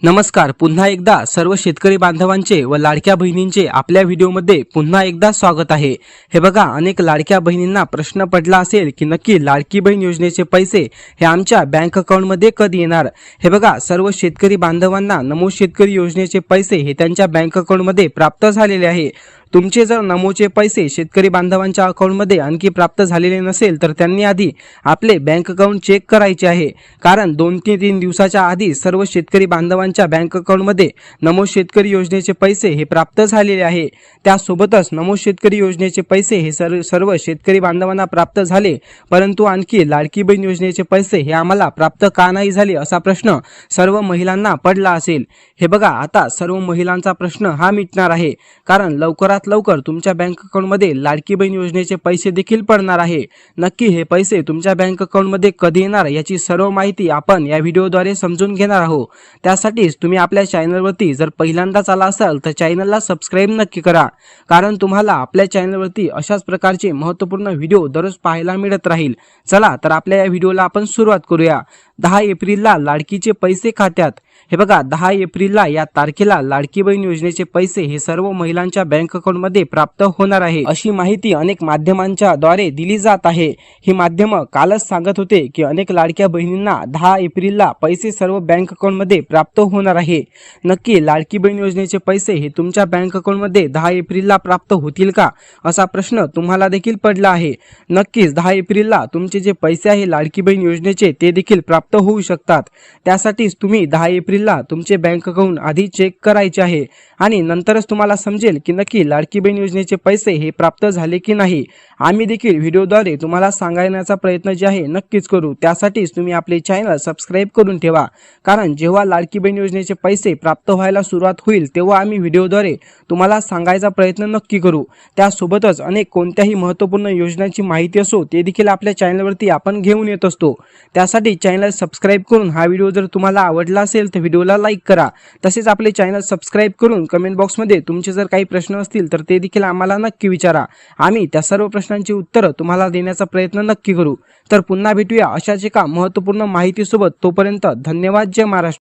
नमस्कार, पुन्हा एकदा सर्व शेतकरी बांधवांचे व लाडक्या बहिणींचे आपल्या व्हिडिओमध्ये पुन्हा एकदा स्वागत आहे। हे बघा, अनेक लाडक्या बहिणींना प्रश्न पडला असेल की नक्की लाडकी बहीण योजनेचे पैसे हे आमच्या बँक अकाउंटमध्ये कधी येणार। हे बघा, सर्व शेतकरी बांधवांना नमो शेतकरी योजनेचे पैसे हे त्यांच्या बँक अकाउंटमध्ये प्राप्त झालेले आहे। तुमचे जर नमोचे पैसे शेतकरी बांधवांच्या अकाउंटमध्ये आणखी प्राप्त झालेले नसेल तर त्यांनी आधी आपले बँक अकाउंट चेक करायचे आहे, कारण 2 ते 3 दिवसाच्या आधी सर्व शेतकरी बांधवांच्या बँक अकाउंटमध्ये नमो शेतकरी योजनेचे पैसे हे प्राप्त झालेले आहे। त्यासोबतच नमो शेतकरी योजनेचे पैसे हे सर्व शेतकरी बांधवांना प्राप्त झाले, परंतु आणखी लाडकी बहीण योजनेचे पैसे हे आम्हाला प्राप्त का नाही झाले असा प्रश्न सर्व महिलांना पडला असेल। हे बघा, आता सर्व महिलांचा प्रश्न हा मिटणार आहे, कारण लवकरात लवकर तुमच्या बँक अकाउंटमध्ये लाडकी बहीण योजनेचे पैसे देखील पडणार आहे। नक्की हे पैसे तुमच्या बँक अकाउंटमध्ये कधी येणार याची सर्व माहिती आपण या व्हिडिओद्वारे समजून घेणार आहोत। त्यासाठीच तुम्ही आपल्या चॅनलवरती जर पहिल्यांदाच आला असाल तर चॅनलला सबस्क्राइब नक्की करा, कारण तुम्हाला आपल्या चॅनलवरती अशाच प्रकारचे महत्त्वपूर्ण व्हिडिओ दररोज पाहायला मिळत राहील। चला तर आपल्या या व्हिडिओला आपण सुरुवात करूया। 10 एप्रिलला लाडकीचे पैसे खात्यात। हे बघा, 10 एप्रिलला या तारखेला लाडकी बहीण योजनेचे पैसे हे सर्व महिलांच्या बँक अकाउंटमध्ये प्राप्त होणार आहे, अशी माहिती अनेक माध्यमांच्या द्वारे दिली जात आहे। ही माध्यम कालच सांगत होते की अनेक लाडक्या बहिणींना 10 एप्रिलला पैसे सर्व बँक अकाउंटमध्ये प्राप्त होणार आहे। नक्की लाडकी बहीण योजनेचे पैसे हे तुमच्या बँक अकाउंटमध्ये 10 एप्रिलला प्राप्त होतील का असा प्रश्न तुम्हाला देखील पडला आहे। नक्कीच 10 एप्रिलला तुमचे जे पैसे आहे लाडकी बहीण योजनेचे ते देखील प्राप्त होऊ शकतात। त्यासाठीच तुम्ही 10 एप्रिलला तुमचे बँक अकाउंट आधी चेक करायचे आहे आणि नंतरच तुम्हाला समजेल की नक्की लाडकी बहीण योजनेचे पैसे हे प्राप्त झाले की नाही। आम्ही देखील व्हिडिओद्वारे तुम्हाला सांगण्याचा प्रयत्न जे आहे नक्कीच करू। त्यासाठीच तुम्ही आपले चॅनल सबस्क्राइब करून ठेवा, कारण जेव्हा लाडकी बहीण योजनेचे पैसे प्राप्त व्हायला सुरुवात होईल तेव्हा आम्ही व्हिडिओद्वारे तुम्हाला सांगायचा प्रयत्न नक्की करू। त्यासोबतच अनेक कोणत्याही महत्त्वपूर्ण योजनांची माहिती असो ते देखील आपल्या चॅनलवरती आपण घेऊन येत असतो। त्यासाठी चॅनल सबस्क्राइब करून हा व्हिडिओ जर तुम्हाला आवडला असेल तर व्हिडिओला लाईक करा। तसेच आपले चॅनल सबस्क्राइब करून कमेंट बॉक्समध्ये तुमचे जर काही प्रश्न असतील तर ते देखील आम्हाला नक्की विचारा। आम्ही त्या सर्व प्रश्नांची उत्तरं तुम्हाला देण्याचा प्रयत्न नक्की करू। तर पुन्हा भेटूया अशाच एका महत्त्वपूर्ण माहितीसोबत। तोपर्यंत धन्यवाद। जय महाराष्ट्र।